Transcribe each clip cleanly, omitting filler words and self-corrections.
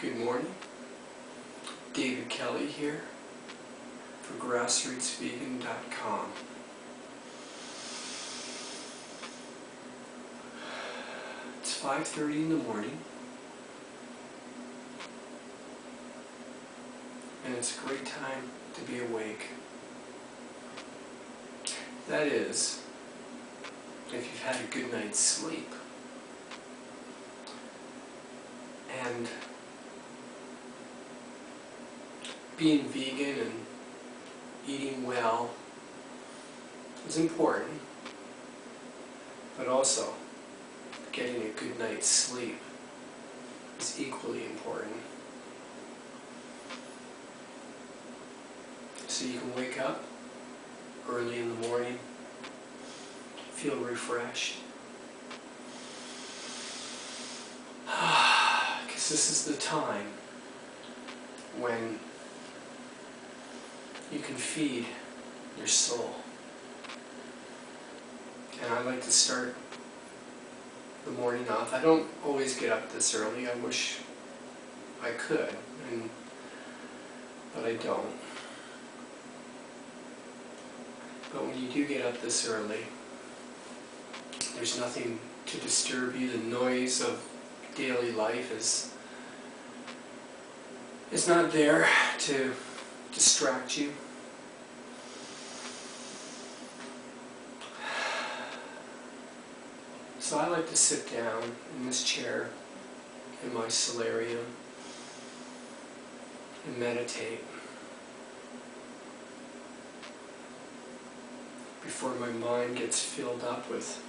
Good morning, David Kelly here for grassrootsvegan.com. It's 5:30 in the morning and it's a great time to be awake. That is, if you've had a good night's sleep. And being vegan and eating well is important, but also getting a good night's sleep is equally important. So you can wake up early in the morning, feel refreshed. Because this is the time when you can feed your soul. And I like to start the morning off. I don't always get up this early. I wish I could, but I don't. But when you do get up this early, there's nothing to disturb you. The noise of daily life is not there to distract you. So I like to sit down in this chair in my solarium and meditate before my mind gets filled up with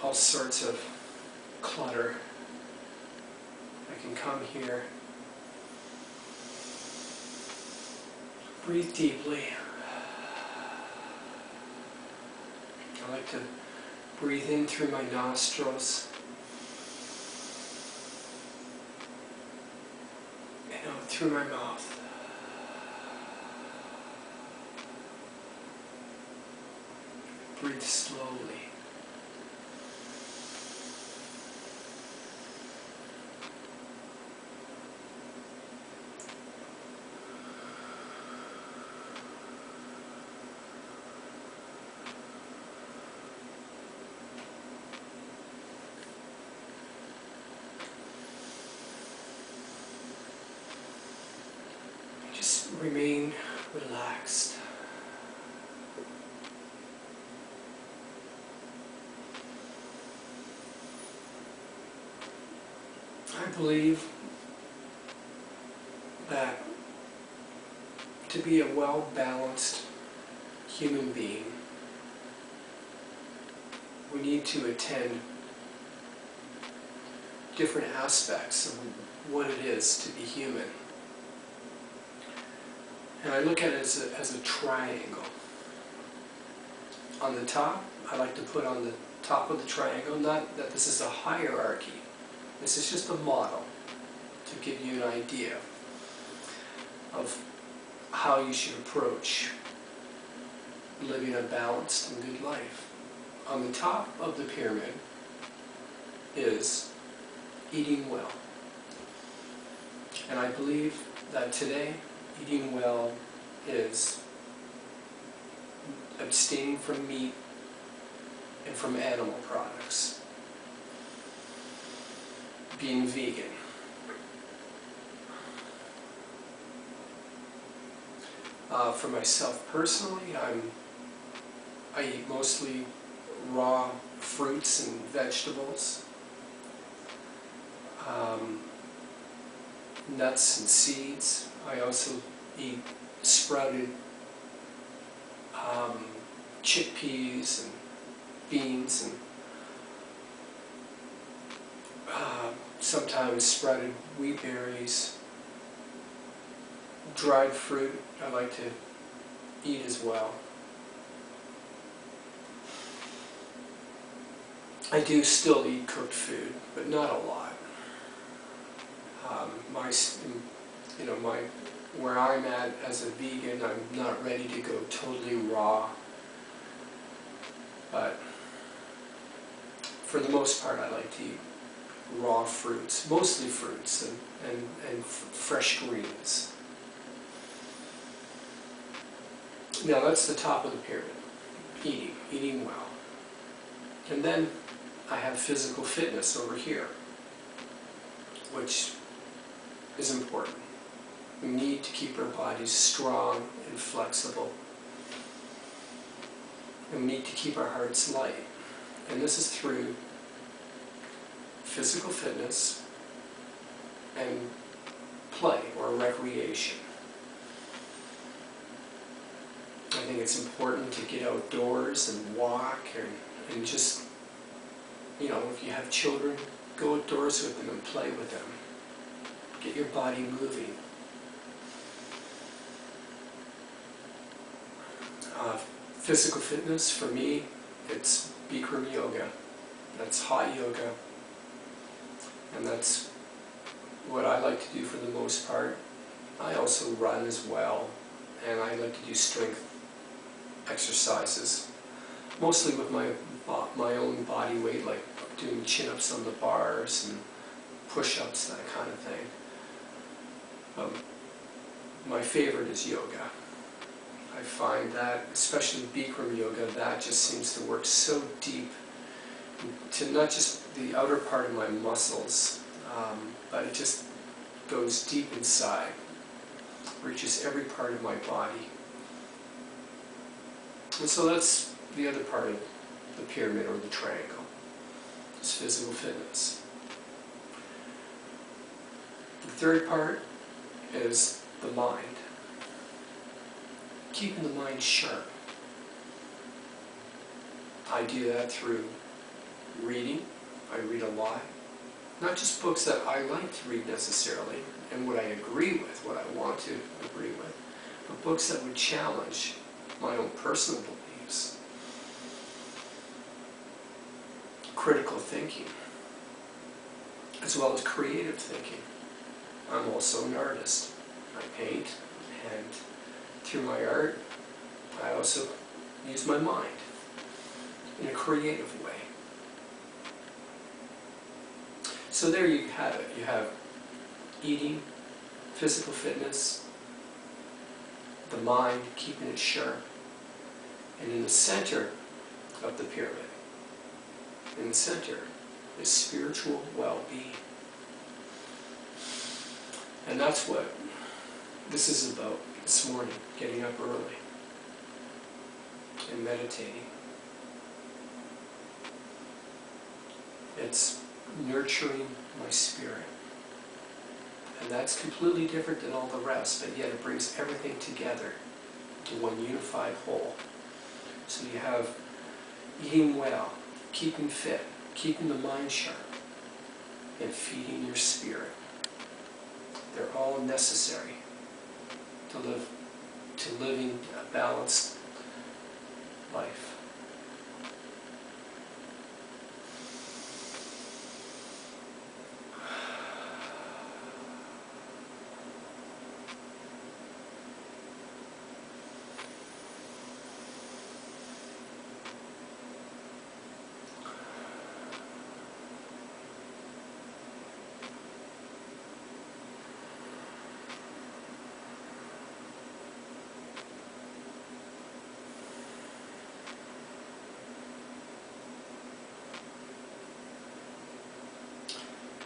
all sorts of clutter. I can come here, breathe deeply. I like to breathe in through my nostrils and out through my mouth. Breathe slowly. Just remain relaxed. I believe that to be a well-balanced human being, we need to attend different aspects of what it is to be human. And I look at it as a triangle. On the top, I like to put on the top of the triangle, not that this is a hierarchy. This is just a model to give you an idea of how you should approach living a balanced and good life. On the top of the pyramid is eating well. And I believe that today, eating well is abstaining from meat and from animal products. Being vegan. For myself personally, I eat mostly raw fruits and vegetables, nuts and seeds. I also eat sprouted chickpeas and beans and sometimes sprouted wheat berries. Dried fruit I like to eat as well. I do still eat cooked food, but not a lot. Where I'm at as a vegan, I'm not ready to go totally raw, but for the most part I like to eat raw fruits, mostly fruits and fresh greens. Now that's the top of the pyramid, eating well. And then I have physical fitness over here, which is important. We need to keep our bodies strong and flexible. And we need to keep our hearts light. And this is through physical fitness and play or recreation. I think it's important to get outdoors and walk and just, you know, if you have children, go outdoors with them and play with them. Get your body moving. Physical fitness, for me, it's Bikram yoga. That's hot yoga. And that's what I like to do for the most part. I also run as well, and I like to do strength exercises, mostly with my own body weight, like doing chin-ups on the bars and push-ups, that kind of thing. My favorite is yoga. I find that, especially Bikram yoga, that just seems to work so deep to not just the outer part of my muscles, but it just goes deep inside, reaches every part of my body. And so that's the other part of the pyramid or the triangle, is physical fitness. The third part is the mind. Keeping the mind sharp. I do that through reading. I read a lot. Not just books that I like to read necessarily, and what I agree with, what I want to agree with, but books that would challenge my own personal beliefs. Critical thinking, as well as creative thinking. I'm also an artist. I paint, and through my art, I also use my mind in a creative way. So there you have it. You have eating, physical fitness, the mind, keeping it sharp, and in the center of the pyramid, in the center, is spiritual well-being. And that's what this is about this morning, getting up early and meditating. It's nurturing my spirit. And that's completely different than all the rest, but yet it brings everything together to one unified whole. So you have eating well, keeping fit, keeping the mind sharp, and feeding your spirit. They're all necessary to living a balanced life.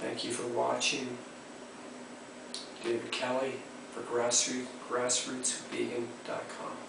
Thank you for watching. David Kelly for grassrootsvegan.com.